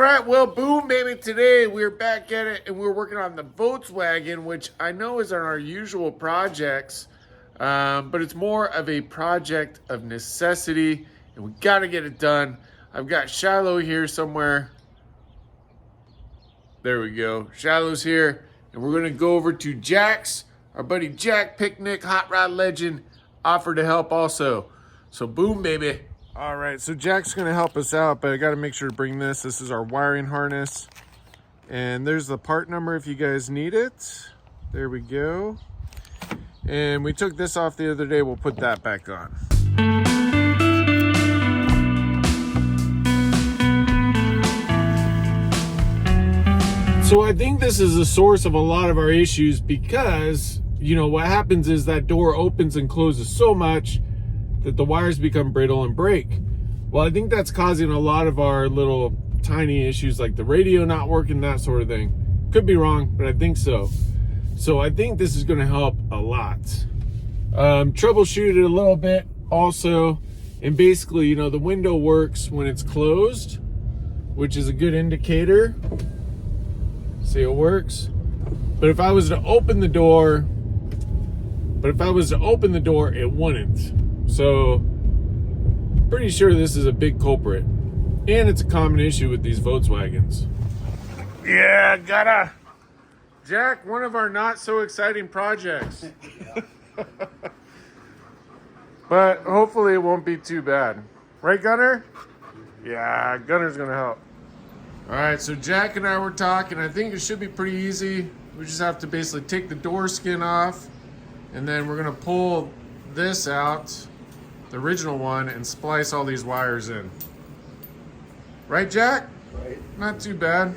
right, well, boom, baby. Today we're back at it, and we're working on the Volkswagen, which I know isn't our usual projects, but it's more of a project of necessity, and we got to get it done. I've got Shiloh here somewhere. There we go. Shiloh's here, and we're going to go over to Jack's. Our buddy Jack Pieknik, hot rod legend, offered to help also. So boom, baby. All right, so Jack's gonna help us out, but I gotta make sure to bring this. This is our wiring harness. And there's the part number if you guys need it. There we go. And we took this off the other day. We'll put that back on. So I think this is the source of a lot of our issues because, you know, what happens is that door opens and closes so much that the wires become brittle and break. Well, I think that's causing a lot of our little tiny issues like the radio not working, that sort of thing. Could be wrong, but I think so. So I think this is gonna help a lot. Troubleshoot it a little bit also. And basically, you know, the window works when it's closed, which is a good indicator. See, it works. But if I was to open the door, it wouldn't. So, pretty sure this is a big culprit. And it's a common issue with these Volkswagens. Yeah, Jack, one of our not so exciting projects. But hopefully it won't be too bad. Right, Gunner? Yeah, Gunner's gonna help. All right, so Jack and I were talking. I think it should be pretty easy. We just have to basically take the door skin off, and then we're gonna pull this out, the original one, and splice all these wires in. Right, Jack? Right. Not too bad.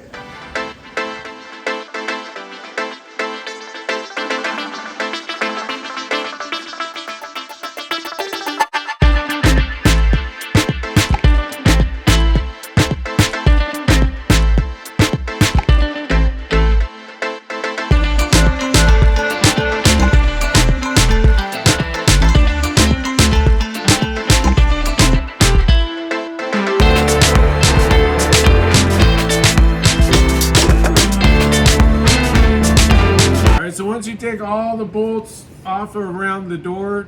Once you take all the bolts off around the door,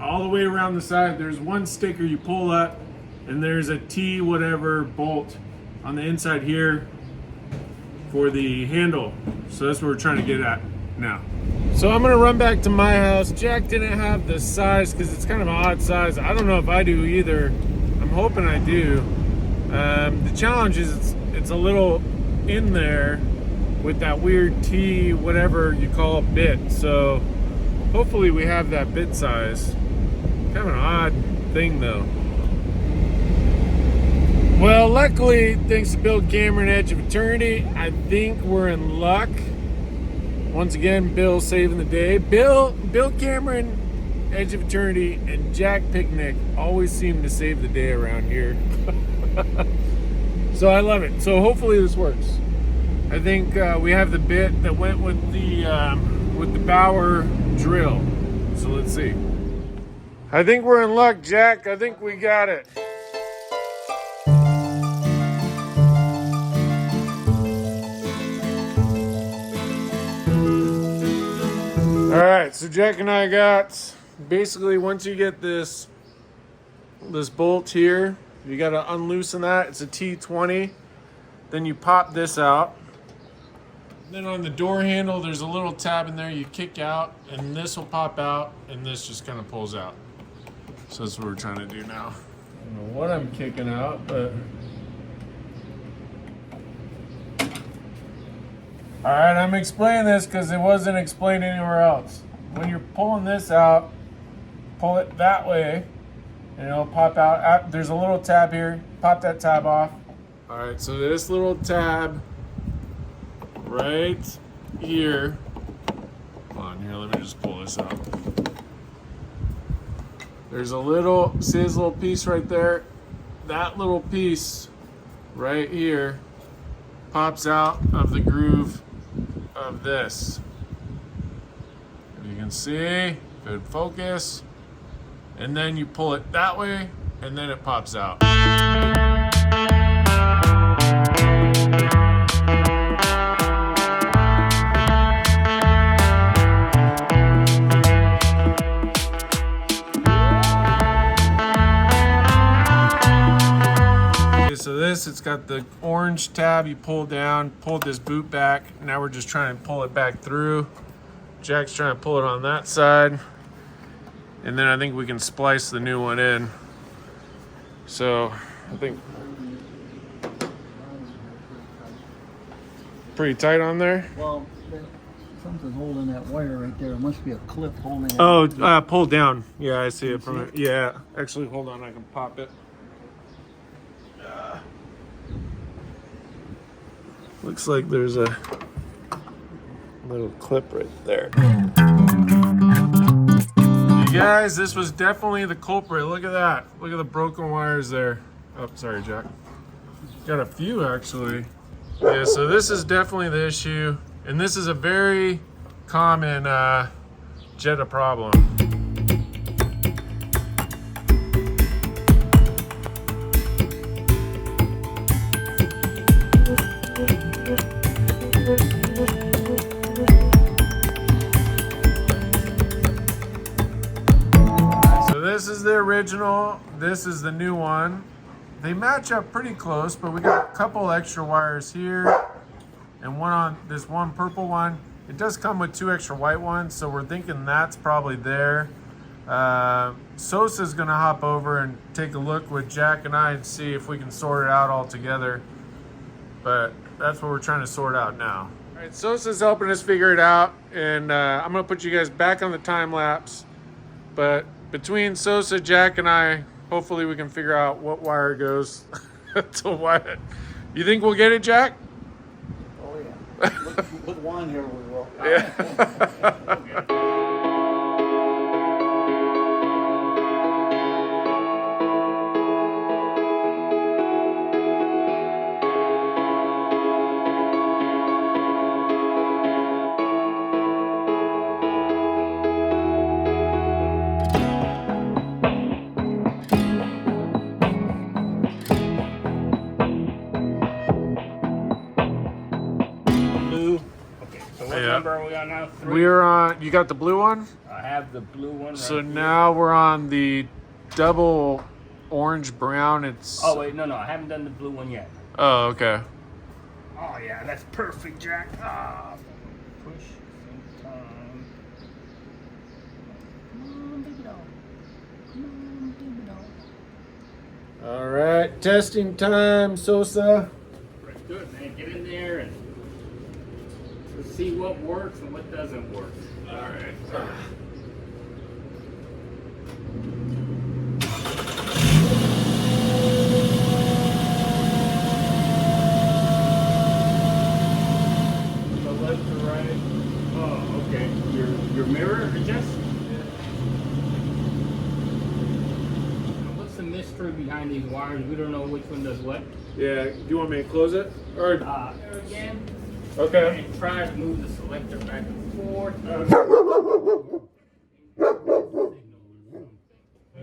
all the way around the side, there's one sticker you pull up, and there's a T whatever bolt on the inside here for the handle. So that's what we're trying to get at now. So I'm gonna run back to my house. Jack didn't have the size because it's kind of an odd size. I don't know if I do either. I'm hoping I do. The challenge is it's a little in there with that weird T, whatever you call it, bit. So hopefully we have that bit size. Kind of an odd thing though. Well, luckily, thanks to Bill Cameron, Edge of Eternity, I think we're in luck. Once again, Bill saving the day. Bill Cameron, Edge of Eternity, and Jack Pieknik always seem to save the day around here. So I love it. So hopefully this works. I think we have the bit that went with the Bauer drill. So let's see. I think we're in luck, Jack. I think we got it. All right, so Jack and I got, basically once you get this bolt here, you got to unloosen that. It's a T20. Then you pop this out. Then on the door handle, there's a little tab in there you kick out, and this will pop out, and this just kind of pulls out. So that's what we're trying to do now. I don't know what I'm kicking out, but... All right, I'm explaining this because it wasn't explained anywhere else. When you're pulling this out, pull it that way, and it'll pop out. There's a little tab here. Pop that tab off. All right, so this little tab right here. Hold on here, let me just pull this out. There's a little, see this little piece right there? That little piece right here pops out of the groove of this. If you can see, good focus. And then you pull it that way, and then it pops out. this. It's got the orange tab you pull down, pulled this boot back. Now we're just trying to pull it back through. Jack's trying to pull it on that side. And then I think we can splice the new one in. So I think pretty tight on there. Well, something's holding that wire right there. It must be a clip holding it. Oh, pull down. Yeah, I see it from it. Yeah, actually, hold on. I can pop it. Looks like there's a little clip right there. You guys, this was definitely the culprit. Look at that. Look at the broken wires there. Oh, sorry, Jack. Got a few, actually. Yeah, so this is definitely the issue. And this is a very common Jetta problem. So this is the original, this is the new one. They match up pretty close, but we got a couple extra wires here and one on this one purple one. It does come with 2 extra white ones, so we're thinking that's probably there. Sosa's gonna hop over and take a look with Jack and I and see if we can sort it out all together. But that's what we're trying to sort out now. All right, Sosa's helping us figure it out, and I'm gonna put you guys back on the time lapse. But between Sosa, Jack, and I, hopefully we can figure out what wire goes to what. You think we'll get it, Jack? Oh yeah. With one here we will. Yeah. What number are we on now? 3? We're on, you got the blue one? I have the blue one right So here. now we're on the double orange brown. It's, Oh, wait, no, I haven't done the blue one yet. oh, okay. Oh, yeah, that's perfect, Jack. Ah, push, same time. Come on, baby doll. Come on, baby doll. All right, testing time, Sosa. Right, good, man. Get in there and let's see what works and what doesn't work. All right. The left to right. Oh, okay. Your mirror adjust? What's the mystery behind these wires? We don't know which one does what. Yeah, do you want me to close it? Or There again. okay. And try to move the selector back and forth.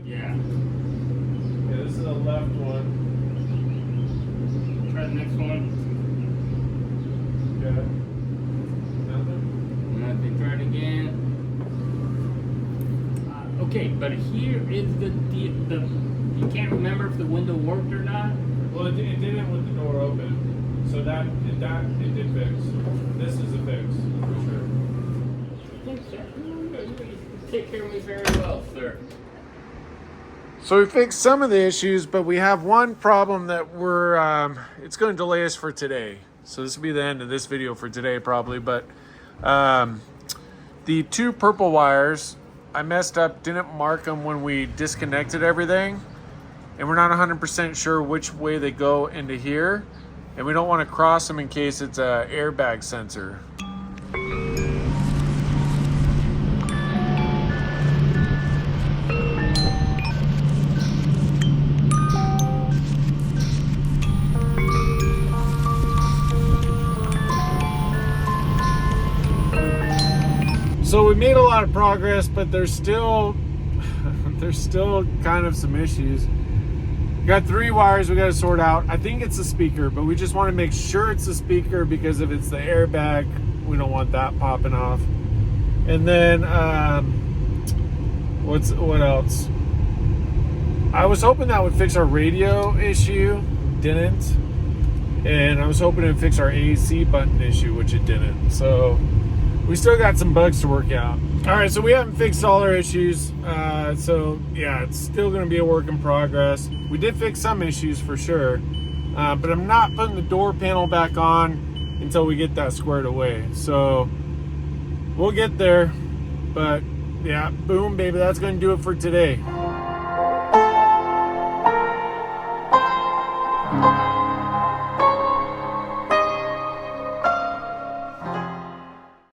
Yeah. Yeah, this is the left one. Try the next one. Yeah. Nothing. Nothing. Try it again. Okay, but here is the you can't remember if the window worked or not. Well, it didn't with the door open. So that it did fix. This is a fix for sure. You take care of me very well, sir. So we fixed some of the issues, but we have one problem that we're it's going to delay us for today. So this will be the end of this video for today probably. But the 2 purple wires, I messed up, didn't mark them when we disconnected everything, and we're not 100% sure which way they go into here. And we don't want to cross them in case it's an airbag sensor. So we made a lot of progress, but there's still kind of some issues. We got 3 wires we got to sort out. I think it's the speaker, but we just want to make sure it's the speaker because if it's the airbag, we don't want that popping off. And then what else? I was hoping that would fix our radio issue. Didn't. and I was hoping it'd fix our AC button issue, which it didn't. So we still got some bugs to work out. All right, so we haven't fixed all our issues. So yeah, it's still gonna be a work in progress. We did fix some issues for sure, but I'm not putting the door panel back on until we get that squared away. So we'll get there, but yeah, boom, baby, that's gonna do it for today.